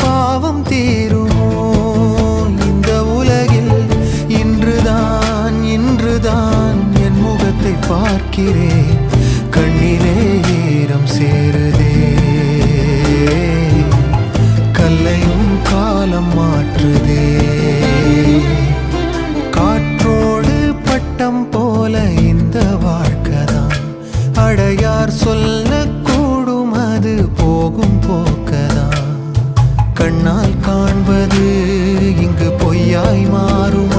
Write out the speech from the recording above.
பாவம் தீருமோ இந்த உலகில்? இன்றுதான் என் முகத்தை பார்க்கிறேன், கண்ணிலே ஈரம் சேருதே. கல்லையும் காலம் மாற்றுதே. காற்றோடு பட்டம் போல இந்த வாழ்க்கைதான், அடையார் சொல்லக்கூடும் அது போகும் போக்கதான். கண்ணால் காண்பது இங்கு பொய்யாய் மாறும்.